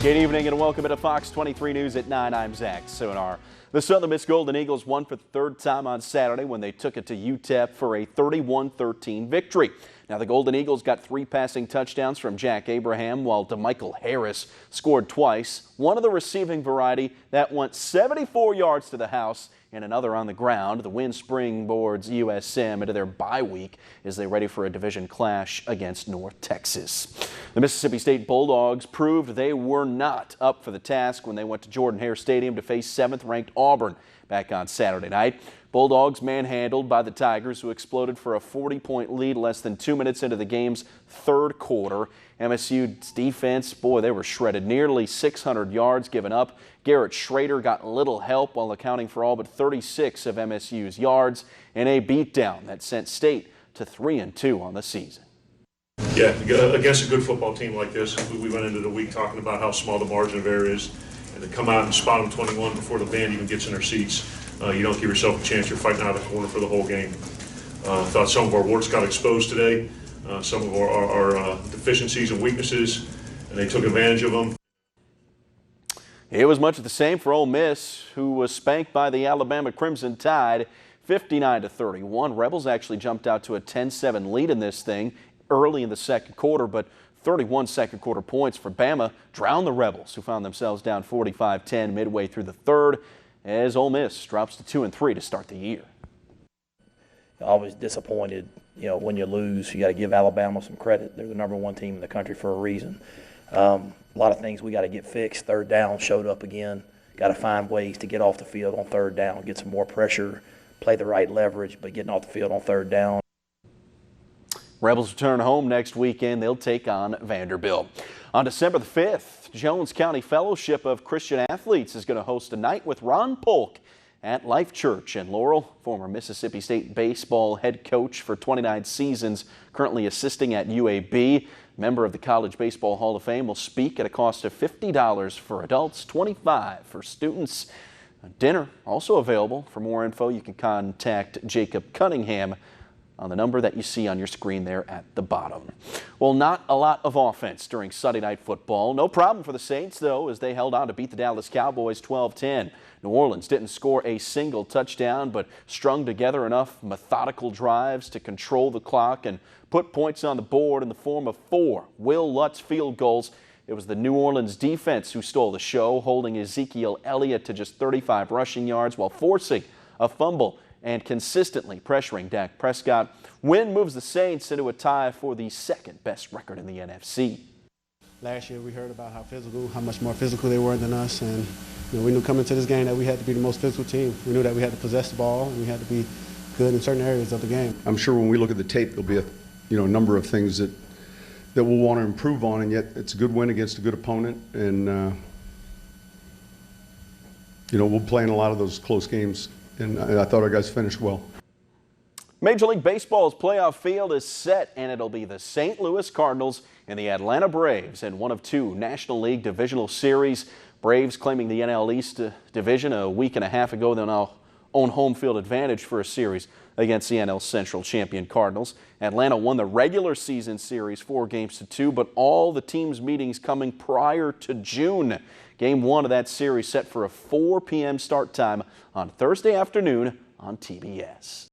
Good evening and welcome to Fox 23 News at 9. I'm Zach Sonar. The Southern Miss Golden Eagles won for the third time on Saturday when they took it to UTEP for a 31-13 victory. Now the Golden Eagles got 3 passing touchdowns from Jack Abraham, while DeMichael Harris scored twice, one of the receiving variety that went 74 yards to the house and another on the ground. The win springboards USM into their bye week as they ready for a division clash against North Texas. The Mississippi State Bulldogs proved they were not up for the task when they went to Jordan-Hare Stadium to face 7th-ranked Auburn back on Saturday night. Bulldogs manhandled by the Tigers, who exploded for a 40-point lead less than 2 minutes into the game's third quarter. MSU's defense, boy, they were shredded. Nearly 600 yards given up. Garrett Schrader got little help while accounting for all but 36 of MSU's yards in a beatdown that sent State to 3-2 on the season. Yeah, against a good football team like this, we went into the week talking about how small the margin of error is, and to come out and spot them 21 before the band even gets in their seats, you don't give yourself a chance. You're fighting out of the corner for the whole game. I thought some of our warts got exposed today, some of our deficiencies and weaknesses, and they took advantage of them. It was much of the same for Ole Miss, who was spanked by the Alabama Crimson Tide 59-31. Rebels actually jumped out to a 10-7 lead in this thing early in the second quarter, but 31 second quarter points for Bama drowned the Rebels, who found themselves down 45-10 midway through the third, as Ole Miss drops to 2-3 to start the year. Always disappointed, when you lose. You got to give Alabama some credit. They're the #1 team in the country for a reason. A lot of things we got to get fixed. Third down showed up again. Got to find ways to get off the field on third down, get some more pressure, play the right leverage, but getting off the field on third down. Rebels return home next weekend. They'll take on Vanderbilt. On December the 5th, Jones County Fellowship of Christian Athletes is going to host a night with Ron Polk at Life Church in Laurel. Former Mississippi State baseball head coach for 29 seasons, currently assisting at UAB. Member of the College Baseball Hall of Fame will speak at a cost of $50 for adults, $25 for students. Dinner also available. For more info, you can contact Jacob Cunningham on the number that you see on your screen there at the bottom. Well, not a lot of offense during Sunday Night Football. No problem for the Saints, though, as they held on to beat the Dallas Cowboys 12-10. New Orleans didn't score a single touchdown, but strung together enough methodical drives to control the clock and put points on the board in the form of 4 Will Lutz field goals. It was the New Orleans defense who stole the show, holding Ezekiel Elliott to just 35 rushing yards while forcing a fumble and consistently pressuring Dak Prescott. Win moves the Saints into a tie for the second best record in the NFC. Last year we heard about how much more physical they were than us, and we knew coming into this game that we had to be the most physical team. We knew that we had to possess the ball and we had to be good in certain areas of the game. I'm sure when we look at the tape, there'll be a number of things that we'll want to improve on, and yet it's a good win against a good opponent, and we'll play in a lot of those close games. And I thought our guys finished well. Major League Baseball's playoff field is set, and it'll be the St. Louis Cardinals and the Atlanta Braves in one of 2 National League divisional series. Braves claiming the NL East division a week and a half ago. They'll now own home field advantage for a series against the NL Central champion Cardinals. Atlanta won the regular season series 4-2, but all the teams' meetings coming prior to June. Game 1 of that series set for a 4 p.m. start time on Thursday afternoon on TBS.